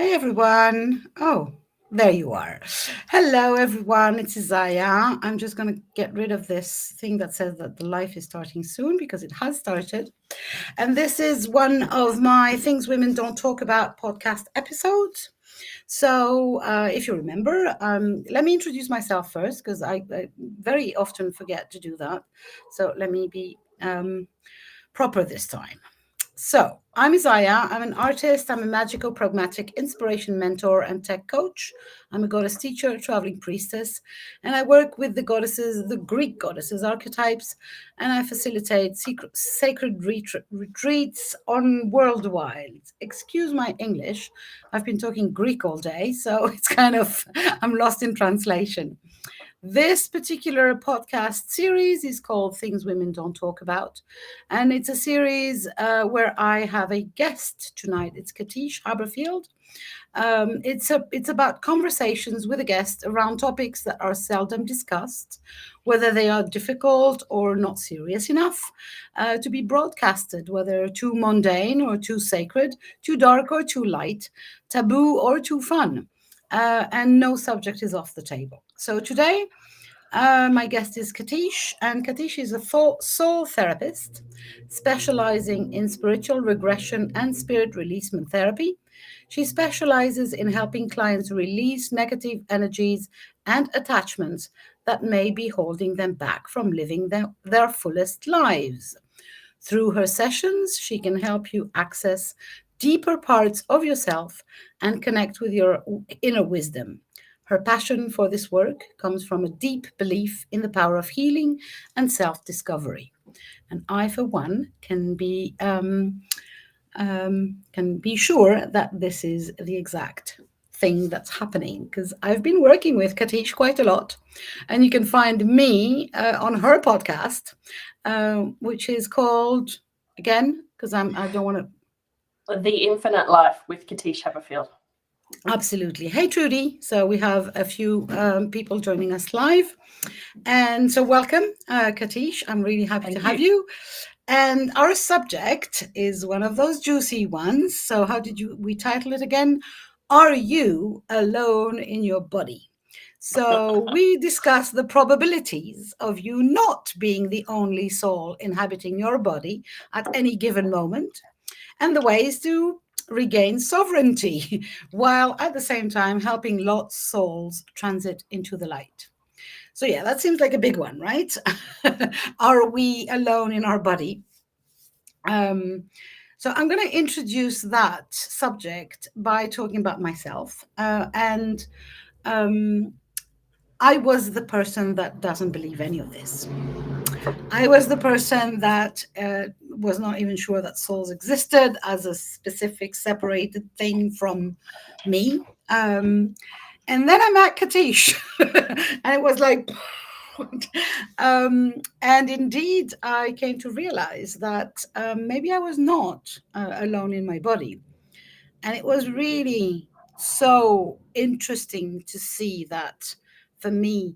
Hey everyone. Oh, there you are. Hello everyone. It's Isaya. I'm just going to get rid of this thing that says that the life is starting soon because it has started. And this is one of my Things Women Don't Talk About podcast episodes. So, if you remember, let me introduce myself first because I very often forget to do that. So, let me be proper this time. So, I'm Isaya. I'm an artist. I'm a magical, pragmatic inspiration mentor and tech coach. I'm a goddess teacher, traveling priestess, and I work with the goddesses, the Greek goddesses archetypes, and I facilitate sacred retreats on worldwide. Excuse my English. I've been talking Greek all day, so it's kind of, I'm lost in translation. This particular podcast series is called Things Women Don't Talk About. And it's a series where I have a guest tonight. It's Katische Haberfield. It's about conversations with a guest around topics that are seldom discussed, whether they are difficult or not serious enough to be broadcasted, whether too mundane or too sacred, too dark or too light, taboo or too fun. And no subject is off the table. So today, my guest is Katische, and Katische is a soul therapist specializing in spiritual regression and spirit releasement therapy. She specializes in helping clients release negative energies and attachments that may be holding them back from living their fullest lives. Through her sessions, she can help you access deeper parts of yourself and connect with your inner wisdom. Her passion for this work comes from a deep belief in the power of healing and self discovery. And I, for one, can be sure that this is the exact thing that's happening because I've been working with Katish quite a lot, and you can find me on her podcast, which is called again because I don't want to. The Infinite Life with Katische Haberfield. Absolutely. Hey, Trudy. So we have a few people joining us live. And so welcome, Katish. I'm really happy to have you. And our subject is one of those juicy ones. So how did we title it again? Are you alone in your body? So we discuss the probabilities of you not being the only soul inhabiting your body at any given moment and the ways to regain sovereignty while at the same time helping lost souls transit into the light. So, yeah, that seems like a big one, right? Are we alone in our body? So, I'm going to introduce that subject by talking about myself. And I was the person that doesn't believe any of this. I was the person that was not even sure that souls existed as a specific separated thing from me. And then I met Katish, and it was like, and indeed, I came to realize that maybe I was not alone in my body. And it was really so interesting to see that for me,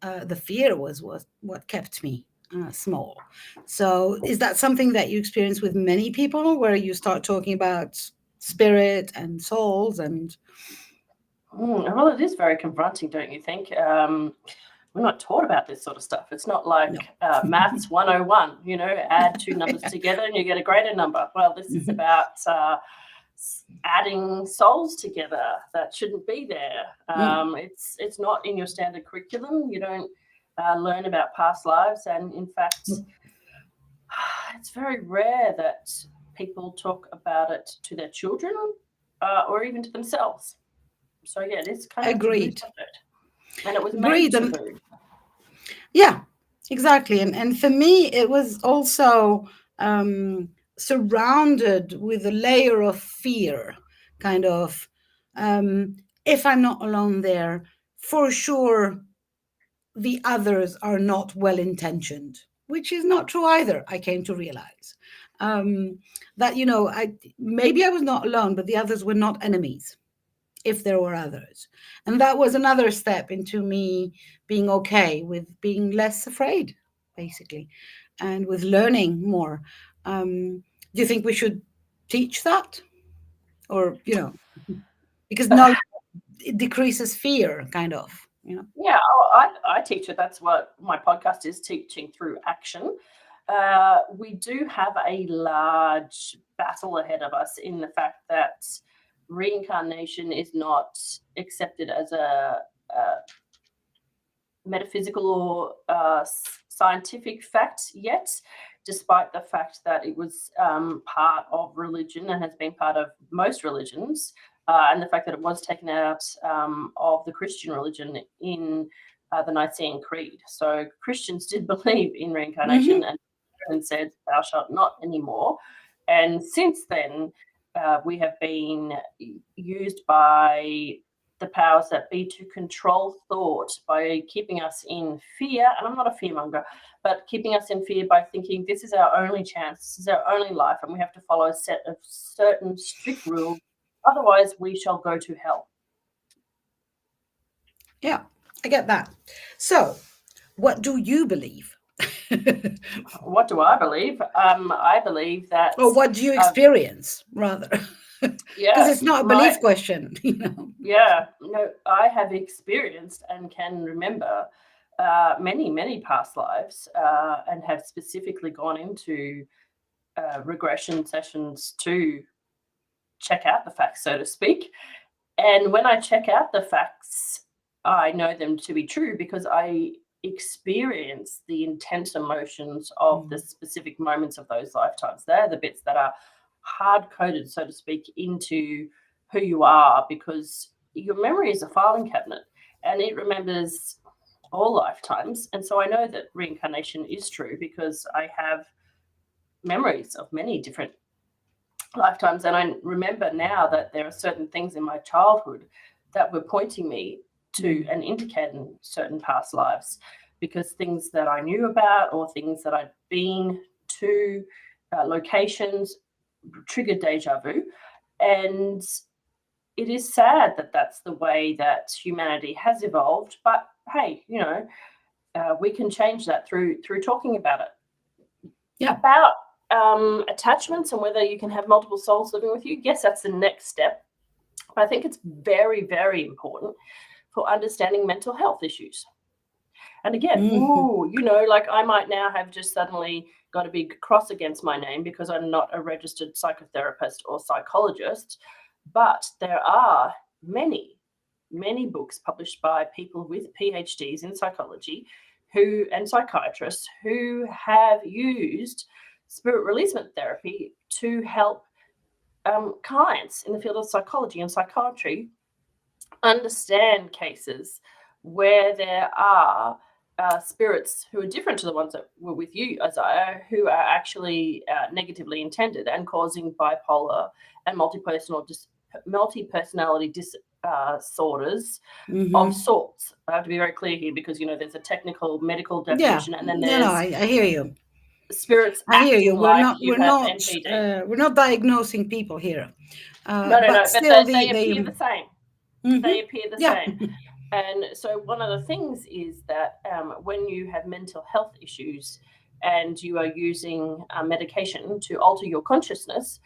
the fear was what kept me small. So, is that something that you experience with many people where you start talking about spirit and souls and Well, it is very confronting, don't you think? We're not taught about this sort of stuff. It's not like no? maths 101, add two numbers together and you get a greater number. Well, this is about adding souls together that shouldn't be there. It's not in your standard curriculum. You don't learn about past lives. And in fact, it's very rare that people talk about it to their children or even to themselves. So yeah, it is kind of Agreed. and it was made Agreed. taboo. Yeah, exactly. And for me, it was also surrounded with a layer of fear, kind of. If I'm not alone there, for sure, the others are not well intentioned, which is not true either. I came to realize that maybe I was not alone, but the others were not enemies if there were others. And that was another step into me being okay with being less afraid, basically, and with learning more. Do you think we should teach that? Or, because knowledge, it decreases fear, kind of, you know. Yeah, I teach it. That's what my podcast is, teaching through action. We do have a large battle ahead of us in the fact that reincarnation is not accepted as a metaphysical or scientific fact yet, despite the fact that it was part of religion and has been part of most religions, and the fact that it was taken out of the Christian religion in the Nicene Creed. So Christians did believe in reincarnation, Mm-hmm. and said, "Thou shalt not anymore." And since then, we have been used by the powers that be to control thought by keeping us in fear. And I'm not a fearmonger, but keeping us in fear by thinking this is our only chance, this is our only life, and we have to follow a set of certain strict rules. Otherwise, we shall go to hell. Yeah, I get that. So, what do you believe? What do I believe? I believe that, Or what do you uh, experience, rather? Because yeah, it's not a belief question, you know. yeah, no, I have experienced and can remember many, many past lives, and have specifically gone into regression sessions to check out the facts, so to speak. And when I check out the facts, I know them to be true because I experience the intense emotions of the specific moments of those lifetimes. They're the bits that are hard coded, so to speak, into who you are, because your memory is a filing cabinet and it remembers all lifetimes. And so I know that reincarnation is true because I have memories of many different lifetimes. And I remember now that there are certain things in my childhood that were pointing me to and indicating certain past lives, because things that I knew about or things that I'd been to, locations, triggered deja vu. And it is sad that that's the way that humanity has evolved. But hey, we can change that through talking about it. Yeah. About attachments and whether you can have multiple souls living with you, yes, that's the next step. But I think it's very, very important for understanding mental health issues. And again, like I might now have just suddenly got a big cross against my name because I'm not a registered psychotherapist or psychologist. But there are many, many books published by people with PhDs in psychology and psychiatrists who have used spirit releasement therapy to help clients in the field of psychology and psychiatry understand cases where there are spirits who are different to the ones that were with you, Isaiah, who are actually negatively intended and causing bipolar and multi-personality disorders of sorts. I have to be very clear here because, there's a technical medical Yeah. definition, and then No, there's I hear you. spirits I hear you. acting like you have NPD. We're not diagnosing people here. No, But but still, they appear the same. They appear the yeah. same. And so one of the things is that when you have mental health issues and you are using medication to alter your consciousness,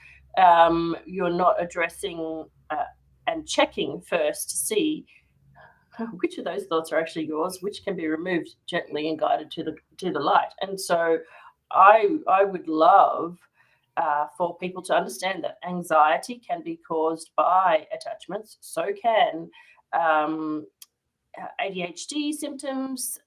you're not addressing and checking first to see which of those thoughts are actually yours, which can be removed gently and guided to the light. And so I would love for people to understand that anxiety can be caused by attachments. So can ADHD symptoms,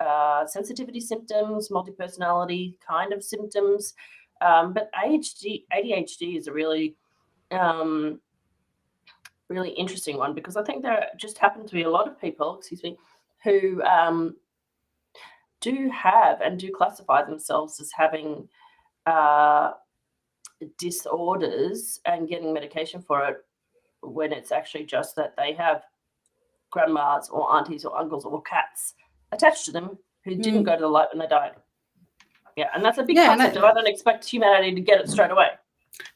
sensitivity symptoms, multi-personality kind of symptoms. But ADHD is a really, really interesting one, because I think there just happen to be a lot of people, who do have and do classify themselves as having disorders and getting medication for it, when it's actually just that they have grandmas or aunties or uncles or cats attached to them who didn't go to the light when they died. Yeah, and that's a big concept, and I don't expect humanity to get it straight away.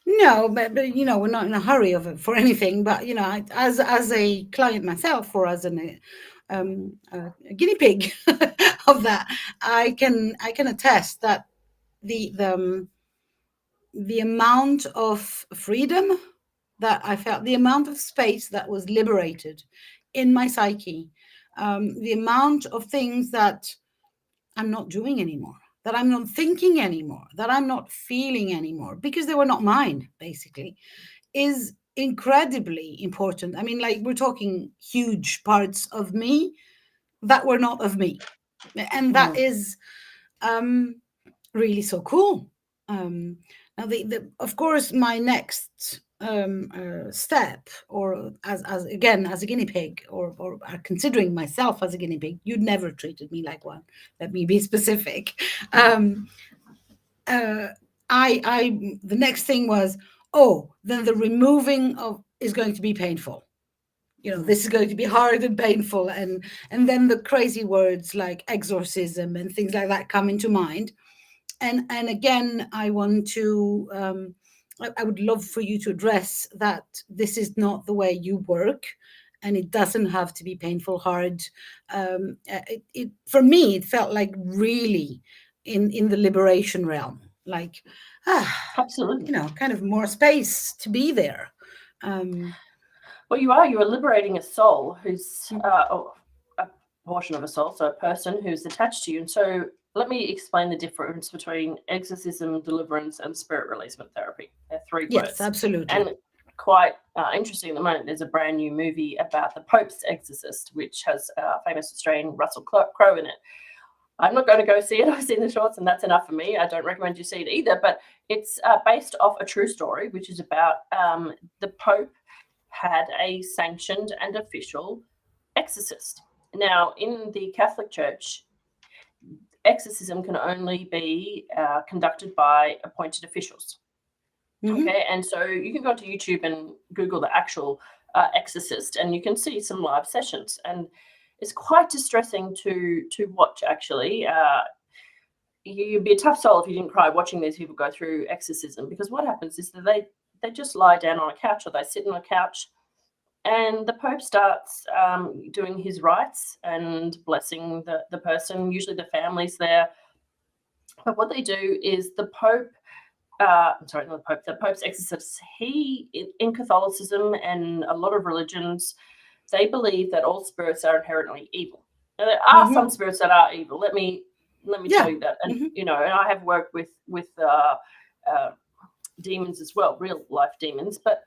No, but we're not in a hurry for anything. But as a client myself, or as a guinea pig of that, I can attest that the amount of freedom that I felt, the amount of space that was liberated in my psyche, the amount of things that I'm not doing anymore, that I'm not thinking anymore, that I'm not feeling anymore, because they were not mine, basically, is incredibly important. I mean, like, we're talking huge parts of me that were not of me. And that Mm. is um, really so cool. Now, of course, my next step, or as again as a guinea pig, or considering myself as a guinea pig, you'd never treated me like one. Let me be specific. Um, uh, the next thing was, oh, then the removing of is going to be painful. Mm. This is going to be hard and painful, and then the crazy words like exorcism and things like that come into mind. And again, I want to I would love for you to address that this is not the way you work, and it doesn't have to be painful, hard. For me, it felt like really in the liberation realm, like, ah, Absolutely. kind of more space to be there. um Well, you are liberating a soul who's a portion of a soul, so a person who's attached to you. And so let me explain the difference between exorcism, deliverance, and spirit releasement therapy. They're three yes, words. And absolutely. quite interesting at the moment, there's a brand new movie about the Pope's exorcist, which has famous Australian Russell Crowe in it. I'm not going to go see it. I've seen the shorts, and that's enough for me. I don't recommend you see it either. But it's based off a true story, which is about the Pope had a sanctioned and official exorcist. Now, in the Catholic Church, exorcism can only be conducted by appointed officials. Okay, and so you can go to YouTube and Google the actual exorcist, and you can see some live sessions, and it's quite distressing to watch. Actually, you'd be a tough soul if you didn't cry watching these people go through exorcism, because what happens is that they just lie down on a couch, or they sit on a couch, and the Pope starts doing his rites and blessing the person. Usually the family's there, but what they do is the Pope. I'm sorry, not the Pope. The Pope's exorcist. He, in Catholicism and a lot of religions, they believe that all spirits are inherently evil. Now, there are some spirits that are evil. Let me tell Yeah. you that, and and I have worked with demons as well, real life demons, but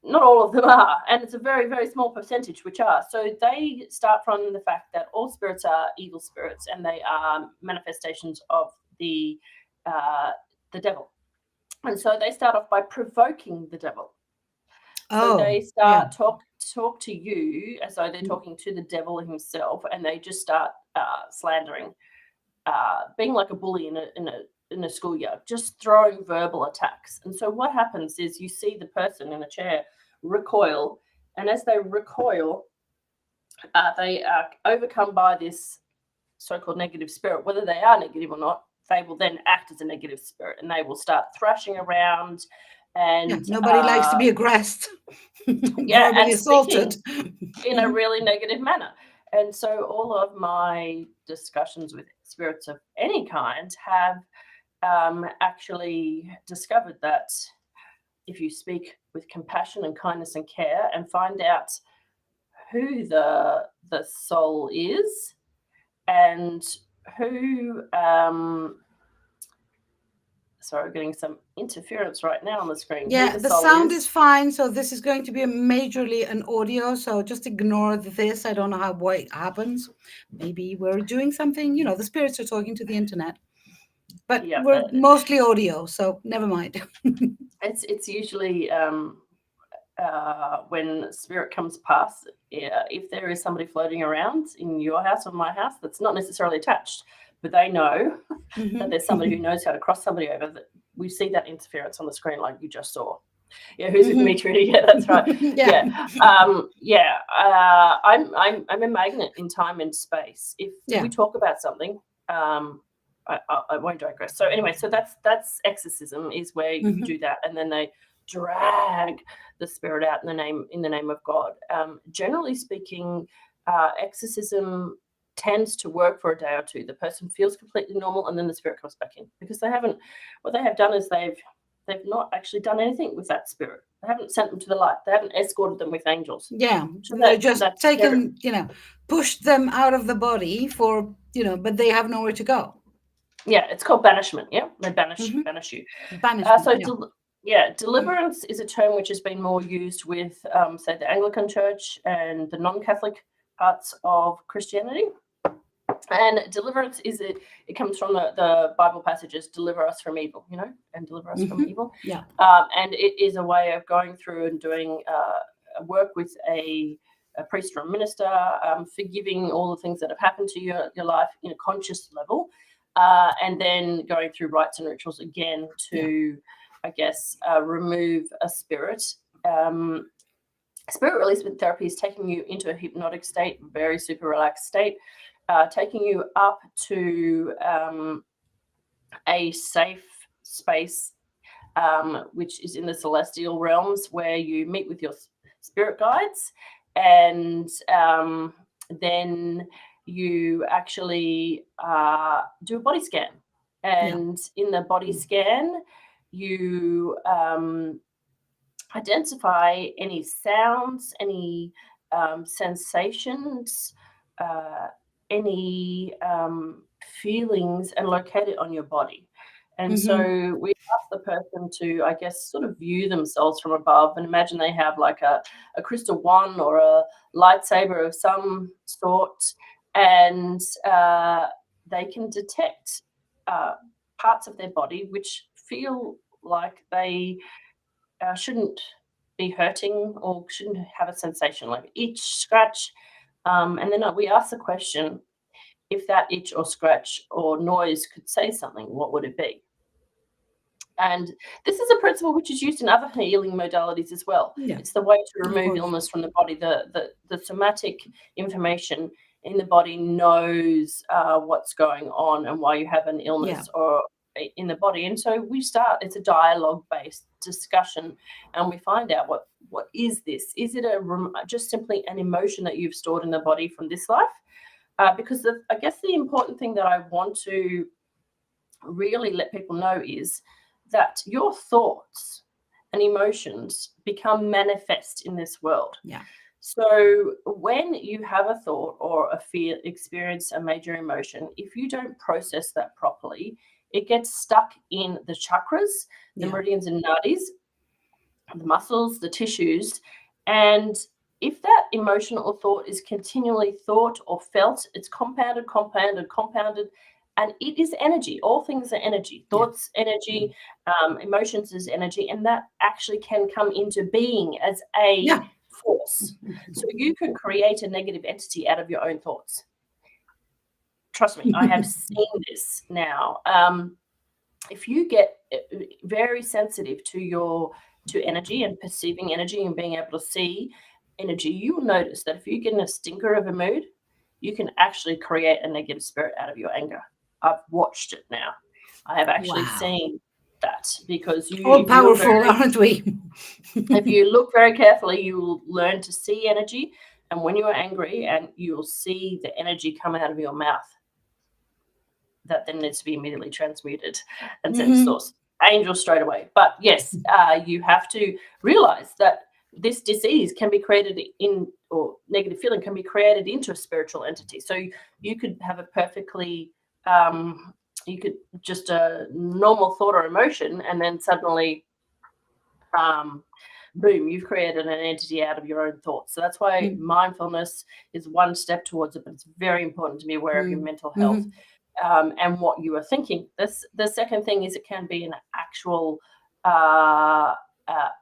not all of them are, and it's a very, very small percentage which are. So they start from the fact that all spirits are evil spirits, and they are manifestations of the devil. And so they start off by provoking the devil. So Oh, they yeah. start talk to you as though they're talking to the devil himself, and they just start slandering, being like a bully in a schoolyard, just throwing verbal attacks. And so what happens is you see the person in the chair recoil, and as they recoil, they are overcome by this so-called negative spirit. Whether they are negative or not, they will then act as a negative spirit, and they will start thrashing around Yeah, and nobody likes to be aggressed, verbally and assaulted. speaking in a really negative manner. And so all of my discussions with spirits of any kind have actually discovered that if you speak with compassion and kindness and care and find out who the soul is, and who sorry, I'm getting some interference right now on the screen, who Yeah, the the soul sound is is. fine. So this is going to be majorly an audio. So just ignore this. I don't know why it happens. Maybe we're doing something. The spirits are talking to the internet, but Yeah, we're mostly audio. So never mind. it's usually when spirit comes past, if there is somebody floating around in your house or my house that's not necessarily attached, but they know that there's somebody who knows how to cross somebody over, that we see that interference on the screen like you just saw. Yeah, who's with me, Trudy? Yeah, that's right. Yeah. I'm a magnet in time and space. If we talk about something, I won't digress. So anyway, so that's exorcism, is where you do that, and then they drag the spirit out in the name of God. Generally speaking, exorcism tends to work for a day or two. The person feels completely normal, and then the spirit comes back in, because what they have done is they've they've not actually done anything with that spirit. They haven't sent them to the light. They haven't escorted them with angels. Yeah, So they're just that's very, taken, pushed them out of the body for, but they have nowhere to go. yeah, it's called banishment. Yeah, they Hmm. banish you. Banishment. So Yeah. deliverance is a term which has been more used with, say, the Anglican Church and the non-Catholic parts of Christianity. And deliverance it comes from the Bible passages, deliver us from evil, and deliver us from evil. Yeah. And it is a way of going through and doing work with a priest or a minister, forgiving all the things that have happened to your life in a conscious level, and then going through rites and rituals again to, I guess, remove a spirit. Spirit releasement therapy is taking you into a hypnotic state, very super relaxed state, taking you up to a safe space, which is in the celestial realms, where you meet with your spirit guides, and then you actually do a body scan. And in the body scan, you identify any sounds, any sensations, any feelings, and locate it on your body. And so we ask the person to, I guess, sort of view themselves from above and imagine they have like a crystal wand or a lightsaber of some sort, and they can detect parts of their body which feel like they shouldn't be hurting or shouldn't have a sensation, like itch, scratch. And then we ask the question, if that itch or scratch or noise could say something, what would it be? And this is a principle which is used in other healing modalities as well. Yeah. It's the way to remove illness from the body. The somatic information in the body knows what's going on and why you have an illness or in the body. And so it's a dialogue-based discussion, and we find out what is this? Is it just simply an emotion that you've stored in the body from this life? Because I guess the important thing that I want to really let people know is that your thoughts and emotions become manifest in this world. Yeah. So when you have a thought or a fear, experience a major emotion, if you don't process that properly, it gets stuck in the chakras, the meridians and nadis, the muscles, the tissues. And if that emotion or thought is continually thought or felt, it's compounded, and it is energy. All things are energy. Thoughts, energy, emotions is energy, and that actually can come into being as a force. So you can create a negative entity out of your own thoughts. Trust me, I have seen this now. If you get very sensitive to energy and perceiving energy and being able to see energy, you will notice that if you get in a stinker of a mood, you can actually create a negative spirit out of your anger. I've watched it now. I have actually seen that, because all powerful, aren't we? If you look very carefully, you will learn to see energy, and when you are angry, and you will see the energy come out of your mouth, that then needs to be immediately transmuted and sent to source. Angel straight away. But yes, you have to realize that this disease can be created or negative feeling can be created into a spiritual entity. So you could have a perfectly, you could just a normal thought or emotion, and then suddenly, boom, you've created an entity out of your own thoughts. So that's why mindfulness is one step towards it, but it's very important to be aware of your mental health. And what you are thinking. The second thing is it can be an actual a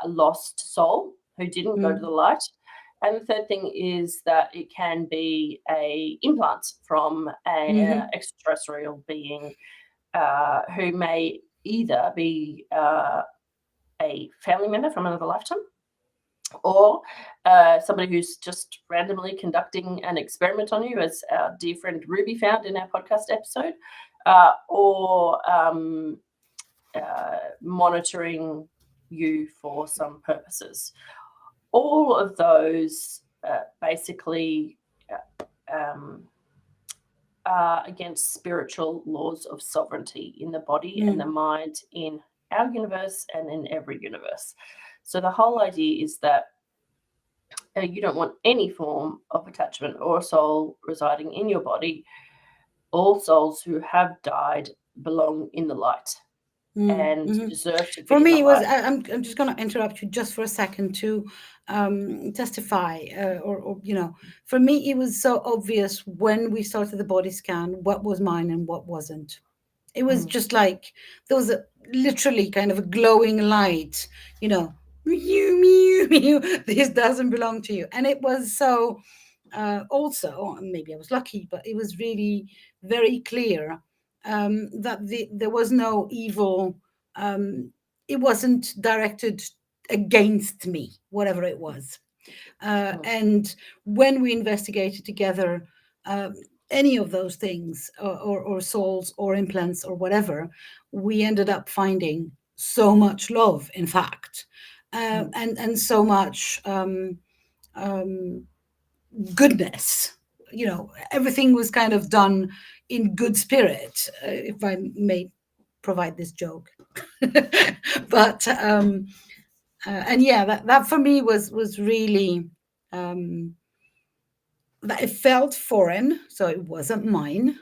lost soul who didn't go to the light. And the third thing is that it can be a implant from an extraterrestrial being who may either be a family member from another lifetime, or somebody who's just randomly conducting an experiment on you, as our dear friend Ruby found in our podcast episode, or monitoring you for some purposes. All of those basically are against spiritual laws of sovereignty in the body and the mind in our universe and in every universe. So the whole idea is that you don't want any form of attachment or soul residing in your body. All souls who have died belong in the light and deserve to For be in the me, it was. light. I'm just going to interrupt you just for a second to testify, or for me, it was so obvious when we started the body scan what was mine and what wasn't. It was just like there was literally kind of a glowing light, mew, mew, mew, this doesn't belong to you. And it was so, also, maybe I was lucky, but it was really very clear that there was no evil. It wasn't directed against me, whatever it was. And when we investigated together, any of those things, or souls or implants or whatever, we ended up finding so much love, in fact, and so much goodness. Everything was kind of done in good spirit, if I may provide this joke. But and yeah, that for me was really, that it felt foreign, so it wasn't mine,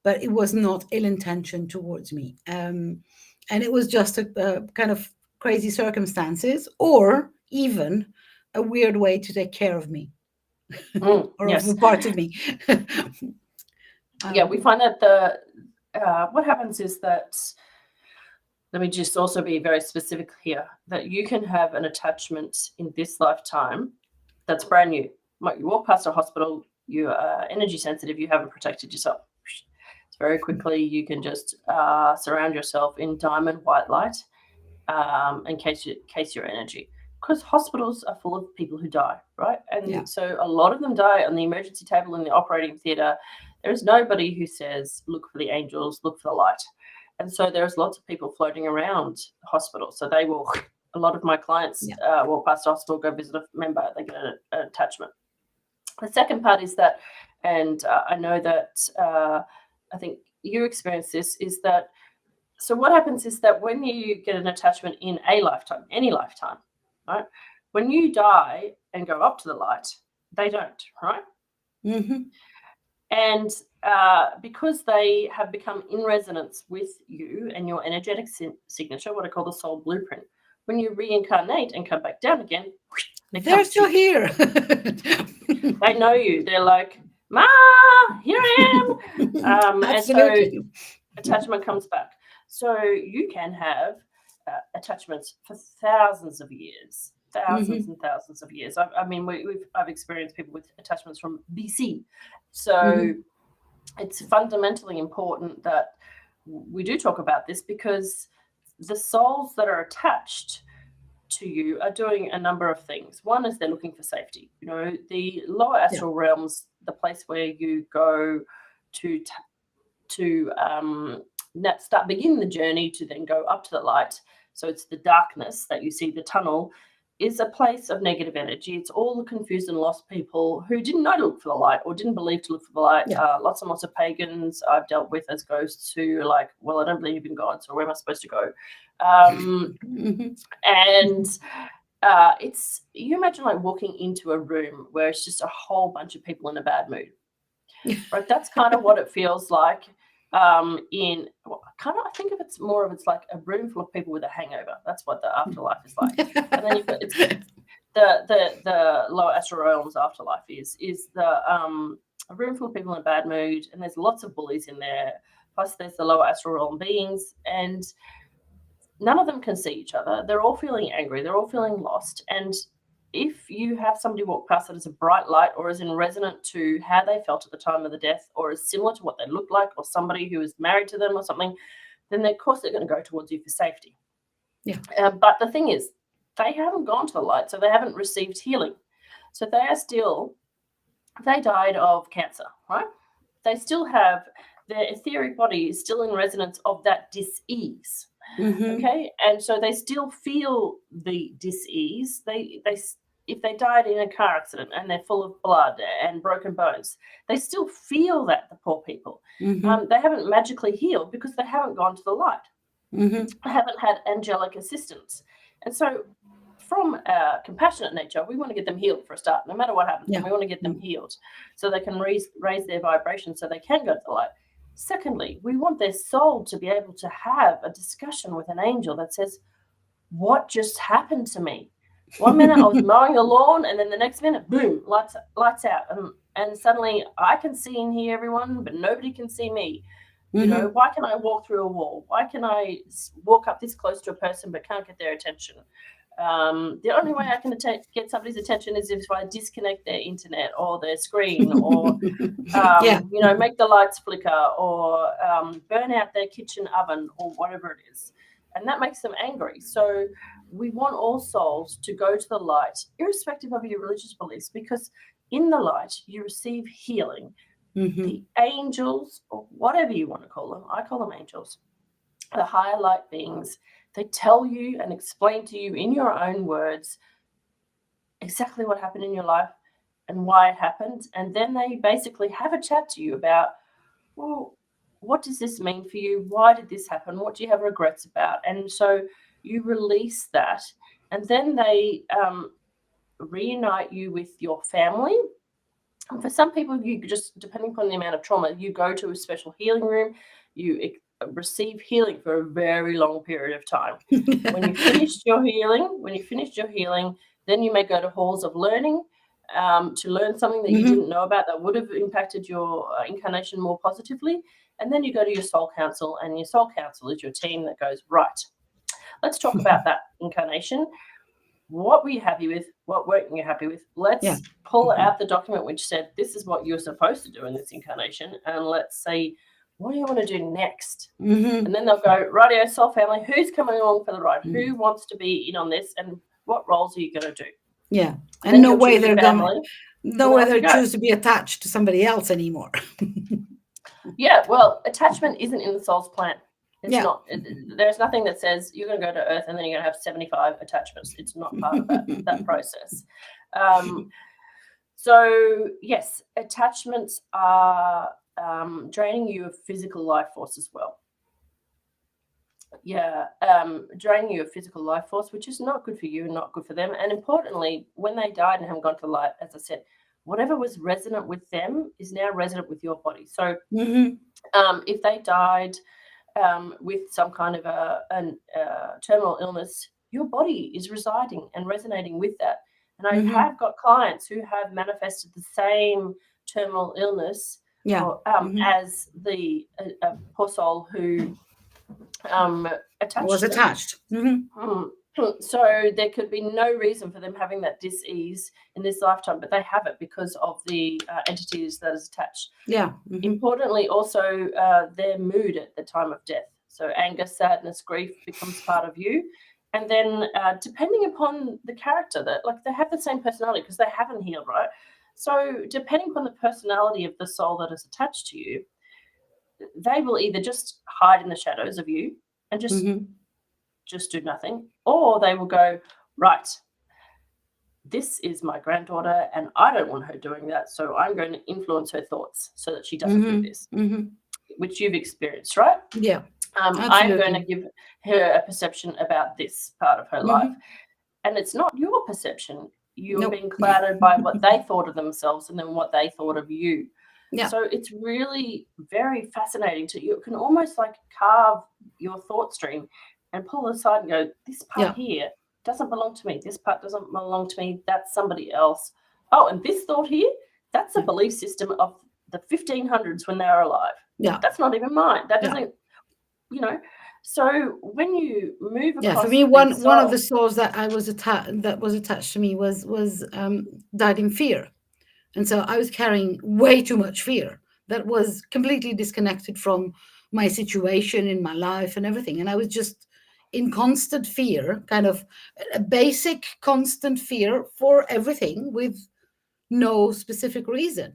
but it was not ill intention towards me. And it was just a kind of crazy circumstances, or even a weird way to take care of me, or of Yes. a part of me. Yeah, we find that what happens is that, let me just also be very specific here, that you can have an attachment in this lifetime that's brand new. Like you walk past a hospital, you are energy sensitive, you haven't protected yourself. Very quickly, you can just surround yourself in diamond white light, in case your energy. Because hospitals are full of people who die, right? And so a lot of them die on the emergency table in the operating theatre. There is nobody who says, look for the angels, look for the light. And so there's lots of people floating around hospitals. So they will, a lot of my clients walk past a hospital, go visit a member, they get an attachment. The second part is that, and I know that I think you experience this, is that, so what happens is that when you get an attachment in a lifetime, any lifetime, right? When you die and go up to the light, they don't, right? Mm-hmm. And because they have become in resonance with you and your energetic signature, what I call the soul blueprint, when you reincarnate and come back down again, they're still here. They know you. They're like, Ma, here I am. Absolutely. And so attachment comes back. So you can have attachments for thousands of years, and thousands of years. I mean, I've experienced people with attachments from BC. So it's fundamentally important that we do talk about this, because the souls that are attached to you are doing a number of things. One is they're looking for safety. The lower astral realms, the place where you go to begin the journey to then go up to the light. So it's the darkness that you see, the tunnel, is a place of negative energy. It's all the confused and lost people who didn't know to look for the light or didn't believe to look for the light. Lots and lots of pagans I've dealt with as ghosts who are like, well, I don't believe in God, so where am I supposed to go? And it's, you imagine like walking into a room where it's just a whole bunch of people in a bad mood, right? That's kind of what it feels like. I think it's like a room full of people with a hangover. That's what the afterlife is like. And then you've got the lower astral realms afterlife is a room full of people in a bad mood, and there's lots of bullies in there. Plus, there's the lower astral realm beings, and none of them can see each other. They're all feeling angry. They're all feeling lost. And if you have somebody walk past that as a bright light, or is in resonant to how they felt at the time of the death, or is similar to what they look like, or somebody who is married to them or something, then of course they're going to go towards you for safety. Yeah. But the thing is, they haven't gone to the light, so they haven't received healing. So they died of cancer, right? They still have, their etheric body is still in resonance of that dis-ease. Okay, and so they still feel the dis-ease. If they died in a car accident and they're full of blood and broken bones, they still feel that, the poor people. They haven't magically healed because they haven't gone to the light. Mm-hmm. I haven't had angelic assistance. And so, from a compassionate nature, we want to get them healed for a start, no matter what happens. Yeah. And we want to get them healed so they can raise their vibration so they can go to the light. Secondly, we want their soul to be able to have a discussion with an angel that says, what just happened to me? One minute I was mowing the lawn, and then the next minute, boom, lights out. And suddenly I can see and hear everyone, but nobody can see me. You know, why can I walk through a wall? Why can I walk up this close to a person but can't get their attention? The only way I can get somebody's attention is if I disconnect their internet or their screen, or Yeah. you know, make the lights flicker, or burn out their kitchen oven, or whatever it is. And that makes them angry. So we want all souls to go to the light, irrespective of your religious beliefs, because in the light you receive healing. The angels, or whatever you want to call them, I call them angels, the higher light beings, they tell you and explain to you in your own words exactly what happened in your life and why it happened. And then they basically have a chat to you about, well, what does this mean for you? Why did this happen? What do you have regrets about? And so you release that, and then they reunite you with your family. And for some people, you just, depending upon the amount of trauma, you go to a special healing room, you receive healing for a very long period of time. When you finished your healing, then you may go to halls of learning to learn something that you didn't know about that would have impacted your incarnation more positively. And then you go to your soul council, and your soul council is your team that goes, right, let's talk about that incarnation. What were you happy with? What weren't you happy with? Let's pull out the document which said this is what you're supposed to do in this incarnation, and let's say, what do you want to do next? And then they'll go, rightio, soul family, who's coming along for the ride? Who wants to be in on this, and what roles are you going to do? Yeah. And no way they're going, no way they go. choose to be attached to somebody else anymore. Yeah, well, attachment isn't in the soul's plan. It's Yeah. not. There's nothing that says you're going to go to Earth and then you're going to have 75 attachments. It's not part of that process. So yes, attachments are draining you of physical life force as well. Yeah, draining you of physical life force, which is not good for you and not good for them. And importantly, when they died and haven't gone to the light, as I said, whatever was resonant with them is now resonant with your body. So if they died with some kind of a terminal illness, your body is residing and resonating with that. And I have got clients who have manifested the same terminal illness as the poor soul who was attached. So there could be no reason for them having that dis-ease in this lifetime, but they have it because of the entities that is attached. Yeah. Importantly, also their mood at the time of death. So anger, sadness, grief becomes part of you. And then depending upon the character, that like they have the same personality because they haven't healed, right? So depending upon the personality of the soul that is attached to you, they will either just hide in the shadows of you and just do nothing, or they will go, right, this is my granddaughter and I don't want her doing that, so I'm going to influence her thoughts so that she doesn't do this, which you've experienced, right? Yeah. I'm going to give her a perception about this part of her life. And it's not your perception. You're being clouded by what they thought of themselves and then what they thought of you. Yeah. So it's really very fascinating. You can almost like carve your thought stream and pull it aside and go, this part here doesn't belong to me. This part doesn't belong to me. That's somebody else. Oh, and this thought here, that's a belief system of the 1500s when they were alive. Yeah. That's not even mine. That doesn't, you know. So when you move across, for me, one of the souls that was attached to me was died in fear, and so I was carrying way too much fear that was completely disconnected from my situation in my life and everything, and I was just in constant fear, kind of a basic constant fear for everything with no specific reason.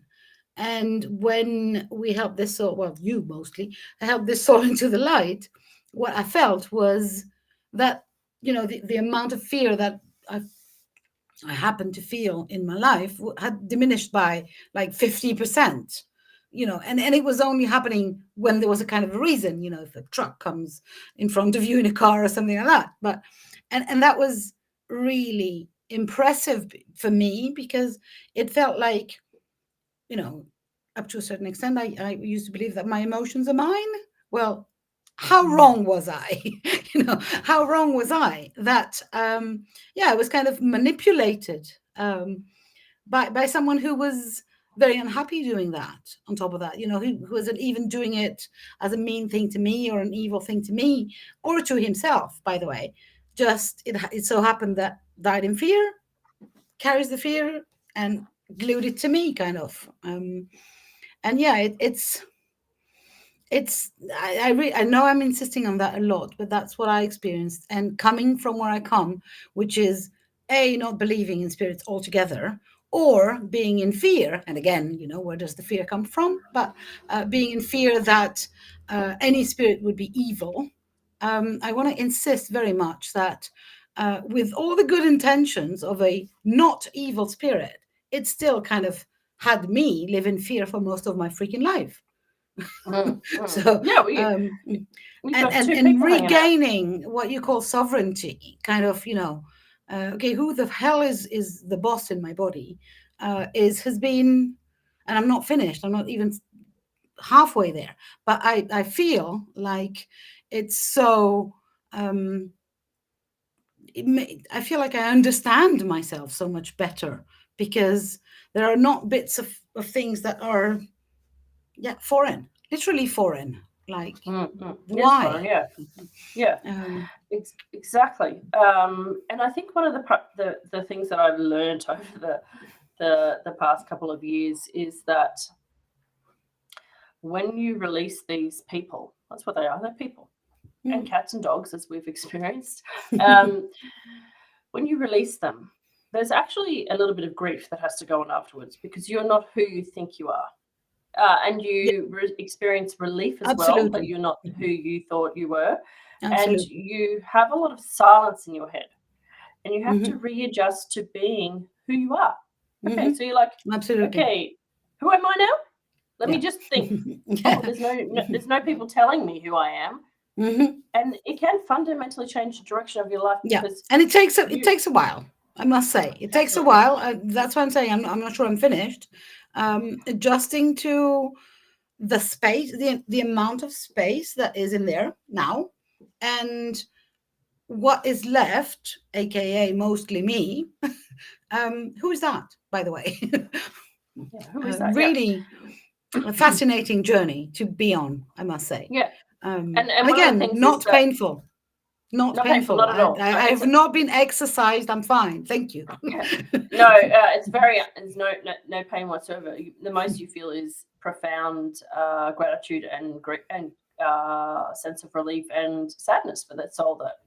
And when we helped this soul, well, you mostly, I helped this soul into the light, what I felt was that, you know, the amount of fear that I happened to feel in my life had diminished by like 50%. and it was only happening when there was a kind of a reason, if a truck comes in front of you in a car or something like that. But and that was really impressive for me, because it felt like, up to a certain extent, I used to believe that my emotions are mine. Well, how wrong was I? How wrong was I that, I was kind of manipulated, by someone who was very unhappy doing that. On top of that, who wasn't even doing it as a mean thing to me or an evil thing to me or to himself, by the way. Just it so happened that died in fear, carries the fear, and glued it to me, kind of. And yeah, I know I'm insisting on that a lot, but that's what I experienced. And coming from where I come, which is not believing in spirits altogether, or being in fear. And again, where does the fear come from? But being in fear that any spirit would be evil. I want to insist very much that, with all the good intentions of a not evil spirit, it still kind of had me live in fear for most of my freaking life. So, Yeah, we've got two and people hanging out. regaining what you call sovereignty, kind of, okay, who the hell is the boss in my body, has been, and I'm not finished. I'm not even halfway there, but I feel like it's so. I feel like I understand myself so much better, because there are not bits of things that are, foreign, literally foreign. Like, Yes, foreign, why? yeah. Exactly. And I think one of the things that I've learned over the past couple of years is that when you release these people, that's what they are, they're people, and cats and dogs, as we've experienced. When you release them, there's actually a little bit of grief that has to go on afterwards, because you're not who you think you are. And Yeah, you experience relief as well, but absolutely. you're not who you thought you were. And Absolutely. you have a lot of silence in your head, and you have to Hmm. readjust to being who you are. Okay, Hmm. so you're like, Absolutely. okay, who am I now? Let me Yeah. just think. Oh, Yeah. there's no people telling me who I am, Hmm. and it can fundamentally change the direction of your life, Yeah. because And it you takes a while. I must say, it takes a absolutely. while. That's why I'm saying I'm not sure I'm finished. Adjusting to the space, the amount of space that is in there now, and what is left, aka mostly me. Who is that, by the way? Yeah, who is that? Yeah, Really a fascinating journey to be on, I must say. yeah. And And one of the again, things is not that painful. Not not painful, painful. not at I, all. I, No, I it's have not been exercised. I'm fine. Thank you. no, it's very. There's no pain whatsoever. The most you feel is profound gratitude and great and sense of relief and sadness for that soul that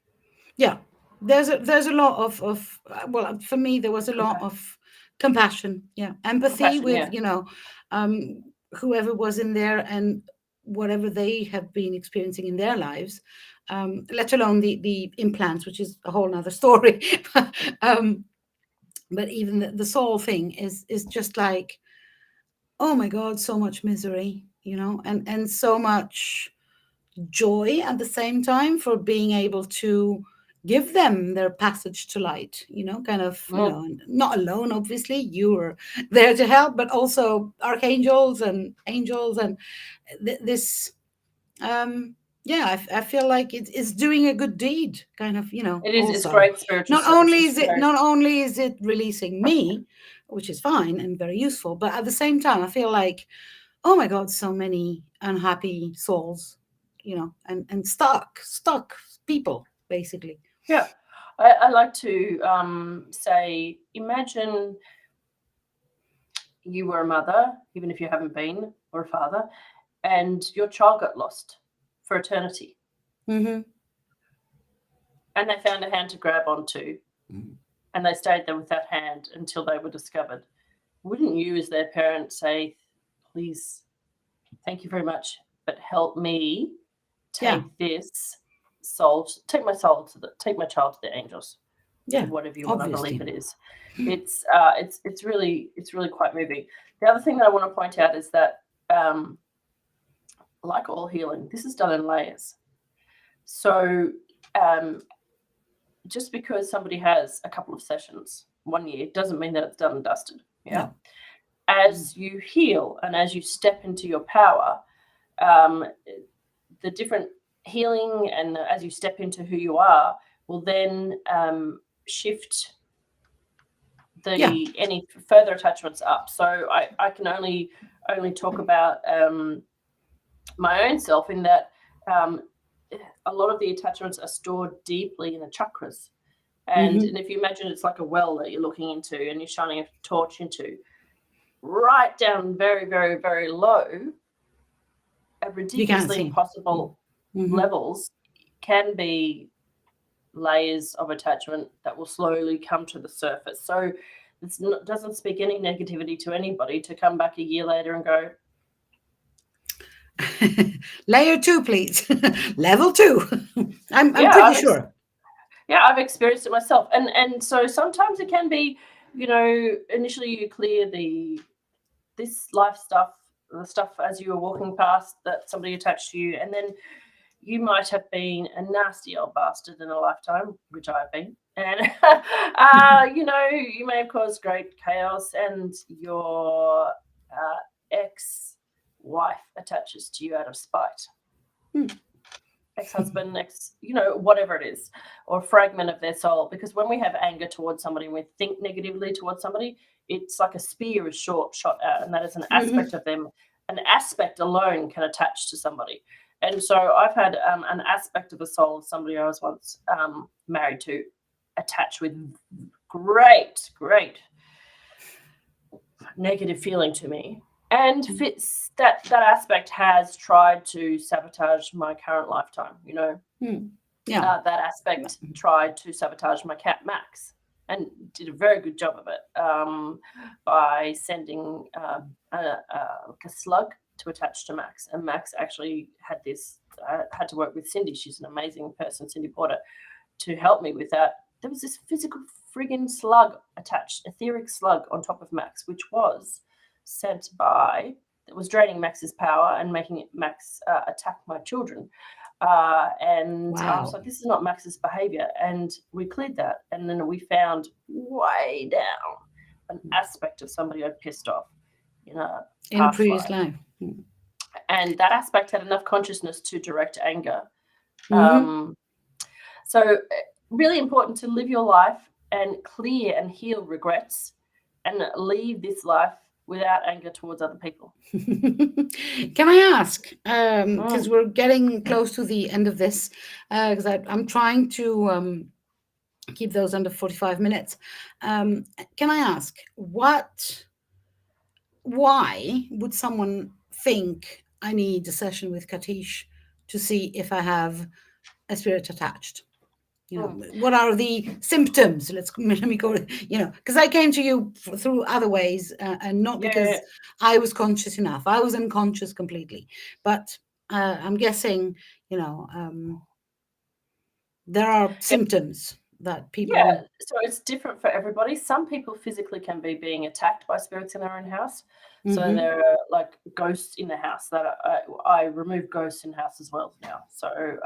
Yeah, there's a lot well, for me there was a lot compa- of compassion. Yeah, empathy compassion. with, Yeah. um, whoever was in there and whatever they have been experiencing in their lives. Let alone the implants, which is a whole nother story. um, but even the soul thing is just like, oh my god, so much misery, and so much joy at the same time for being able to give them their passage to light, kind of, Mm. not alone, obviously you were there to help, but also archangels and angels, and this, yeah, I feel like it's doing a good deed, kind of, It is. It's also. great spiritual not service. only It's is it very. not only is it releasing me, which is fine and very useful, but at the same time I feel like, oh my god, so many unhappy souls, and stuck people, basically. Yeah. I like to say, imagine you were a mother, even if you haven't been, or a father, and your child got lost for eternity, Hmm. and they found a hand to grab onto, and they stayed there with that hand until they were discovered. Wouldn't you, as their parent, say, please, thank you very much, but help me Yeah, take this soul, take my soul take my child to the angels, to yeah, whatever you want to believe obviously. it is. It's really quite moving. The other thing that I want to point out is that like all healing, this is done in layers. So just because somebody has a couple of sessions 1 year doesn't mean that it's done and dusted. Yeah. No. As you heal and as you step into your power, the different healing and as you step into who you are will then shift any further attachments up. So I can only talk about my own self in that a lot of the attachments are stored deeply in the chakras. And if you imagine it's like a well that you're looking into and you're shining a torch into, right down very, very, very low, at ridiculously impossible levels, can be layers of attachment that will slowly come to the surface. So it doesn't speak any negativity to anybody to come back a year later and go, layer 2, please. Level 2. I'm pretty sure. Yeah, I've experienced it myself. And so sometimes it can be, initially you clear this life stuff, the stuff as you were walking past that somebody attached to you, and then you might have been a nasty old bastard in a lifetime, which I've been. And, you may have caused great chaos, and your ex-wife attaches to you out of spite. Ex-husband, whatever it is, or a fragment of their soul. Because when we have anger towards somebody and we think negatively towards somebody, it's like a spear is shot out, and that is an aspect of them. An aspect alone can attach to somebody. And so I've had an aspect of the soul of somebody I was once married to attach with great negative feeling to me. And that aspect has tried to sabotage my current lifetime, that aspect tried to sabotage my cat, Max, and did a very good job of it by sending a slug to attach to Max. And Max actually had to work with Cindy. She's an amazing person, Cindy Porter, to help me with that. There was this physical friggin' slug attached, etheric slug on top of Max, which was sent that was draining Max's power and making Max attack my children. And wow. I was like, this is not Max's behavior. And we cleared that. And then we found way down an aspect of somebody I'd pissed off in a previous life. And that aspect had enough consciousness to direct anger. So really important to live your life and clear and heal regrets and leave this life without anger towards other people. Can I ask, because we're getting close to the end of this, because I'm trying to keep those under 45 minutes. Can I ask, why would someone think I need a session with Katische to see if I have a spirit attached? What are the symptoms? Let me go, because I came to you through other ways and not because I was conscious enough. I was unconscious completely. But I'm guessing, there are symptoms that people... Yeah, so it's different for everybody. Some people physically can be being attacked by spirits in their own house. So there are like ghosts in the house that I remove ghosts in house as well now. So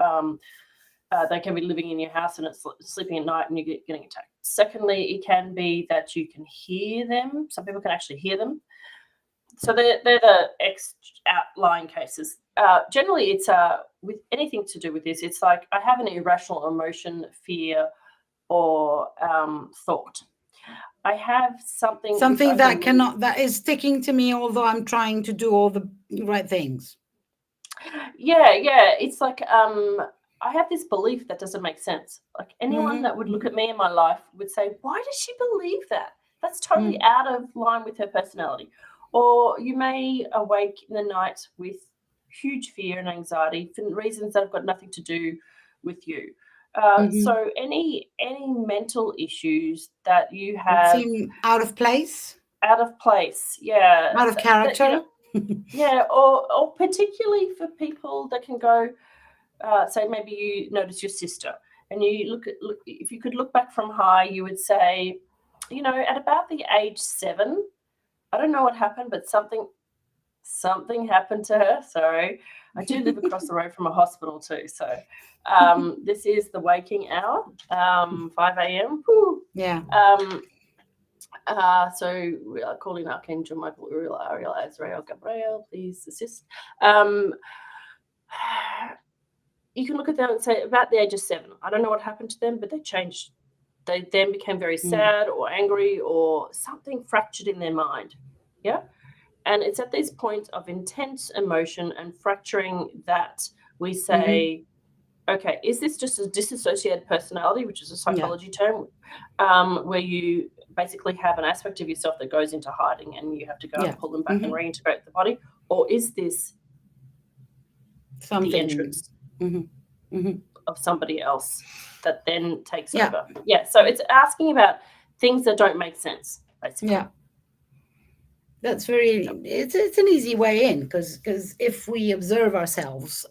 they can be living in your house and it's sleeping at night and you're getting attacked. Secondly, it can be that you can hear them. Some people can actually hear them. So they're the outlying cases. Generally, it's with anything to do with this, it's like I have an irrational emotion, fear, or thought. I have something that is sticking to me, although I'm trying to do all the right things. Yeah. It's like I have this belief that doesn't make sense. Like anyone that would look at me in my life would say, why does she believe that? That's totally out of line with her personality. Or you may awake in the night with huge fear and anxiety for reasons that have got nothing to do with you. So any mental issues that you have seem out of place, yeah, out of character, yeah, or particularly for people that can go, say maybe you notice your sister and you look if you could look back from high, you would say, at about the age 7, I don't know what happened, but something something happened to her. Sorry, I do live across the road from a hospital too. So this is the waking hour, 5 a.m. Yeah. So we are calling Archangel Michael, Uriel, Ariel, Azrael, Gabriel, please assist. You can look at them and say about the age of 7. I don't know what happened to them, but they changed. They then became very sad or angry or something fractured in their mind. Yeah. And it's at these points of intense emotion and fracturing that we say, okay, is this just a disassociated personality, which is a psychology term, where you basically have an aspect of yourself that goes into hiding and you have to go and pull them back and reintegrate the body? Or is this something the entrance of somebody else that then takes over? Yeah, so it's asking about things that don't make sense, basically. Yeah. That's very, it's an easy way in, because if we observe ourselves,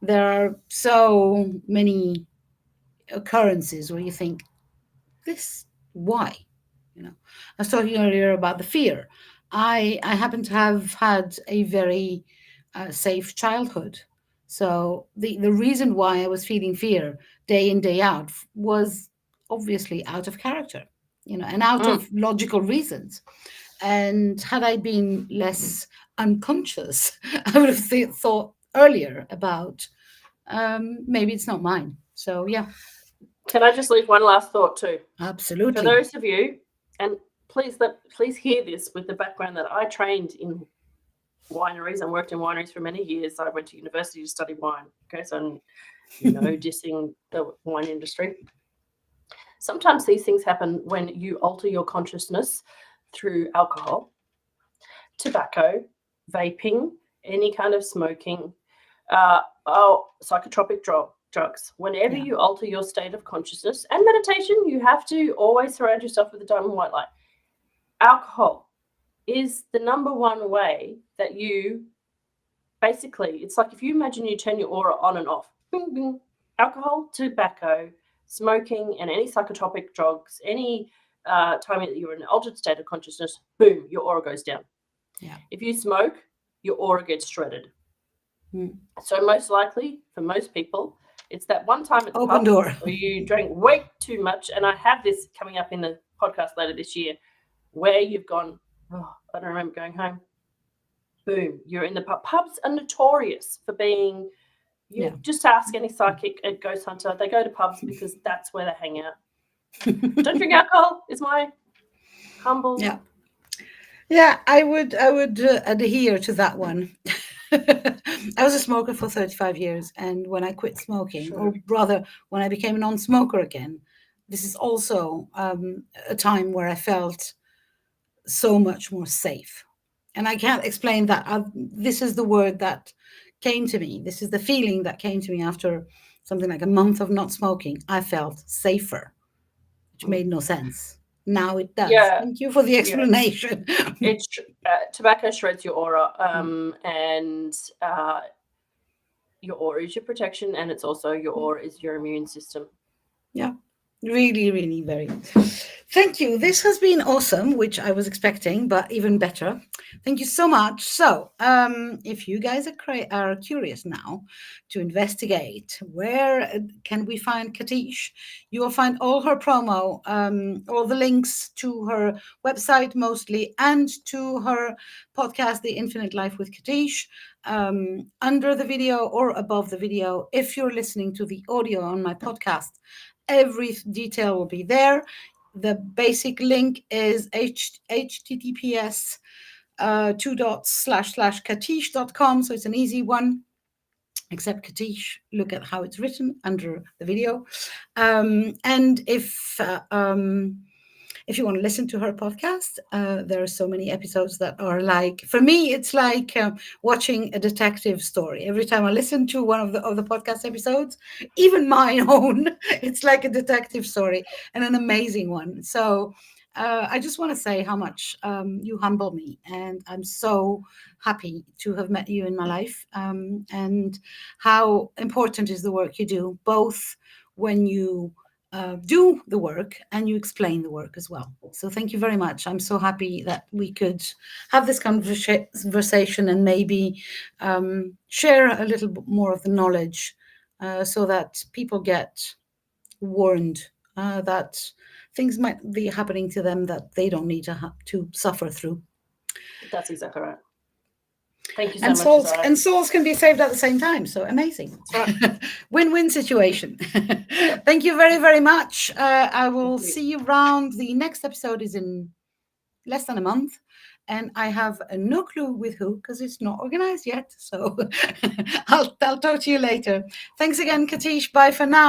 there are so many occurrences where you think, this, why? You know, I was talking earlier about the fear. I happen to have had a very safe childhood. So the reason why I was feeling fear day in, day out was obviously out of character, and out of logical reasons. And had I been less unconscious, I would have thought earlier about maybe it's not mine. So, yeah. Can I just leave one last thought too? Absolutely. For those of you, and please hear this with the background that I trained in wineries and worked in wineries for many years. I went to university to study wine. Okay, so dissing the wine industry. Sometimes these things happen when you alter your consciousness through alcohol, tobacco, vaping, any kind of smoking, psychotropic drugs. Whenever you alter your state of consciousness, and meditation, you have to always surround yourself with a diamond white light. Alcohol is the number one way that you basically, it's like if you imagine you turn your aura on and off. Bing, bing. Alcohol, tobacco, smoking, and any psychotropic drugs, any time that you're in an altered state of consciousness, boom, your aura goes down. Yeah. If you smoke, your aura gets shredded. So most likely, for most people, it's that one time at the open pub door where you drank way too much. And I have this coming up in the podcast later this year, where you've gone, oh, I don't remember going home. Boom, you're in the pub. Pubs are notorious for being, just ask any psychic at Ghost Hunter, they go to pubs because that's where they hang out. Don't drink alcohol is my humble. Yeah, I would adhere to that one. I was a smoker for 35 years, and when I quit smoking, or rather when I became a non-smoker again, this is also a time where I felt so much more safe. And I can't explain that. This is the word that came to me. This is the feeling that came to me after something like a month of not smoking. I felt safer, which made no sense. Now it does. Yeah. Thank you for the explanation. It's tobacco shreds your aura, and your aura is your protection, and it's also your aura is your immune system. Yeah, really, really very. Thank you. This has been awesome, which I was expecting, but even better. Thank you so much. So, if you guys are curious now to investigate, where can we find Katiche? You will find all her promo, all the links to her website mostly, and to her podcast, The Infinite Life with Katiche, under the video or above the video. If you're listening to the audio on my podcast, every detail will be there. The basic link is https //katiche.com. So it's an easy one, except Katiche, look at how it's written under the video. And if you want to listen to her podcast, there are so many episodes that are like, for me, it's like watching a detective story. Every time I listen to one of the podcast episodes, even my own, it's like a detective story, and an amazing one. So I just want to say how much you humble me, and I'm so happy to have met you in my life, and how important is the work you do, both when you do the work and you explain the work as well. So thank you very much. I'm so happy that we could have this conversation and maybe share a little bit more of the knowledge so that people get warned that things might be happening to them that they don't need to suffer through. That's exactly right. Thank you so And much. souls and souls can be saved at the same time. So amazing. That's right. Win-win situation. Thank you very, very much. I will see you around. The next episode is in less than a month. And I have no clue with who because it's not organized yet. So I'll talk to you later. Thanks again, Katish. Bye for now.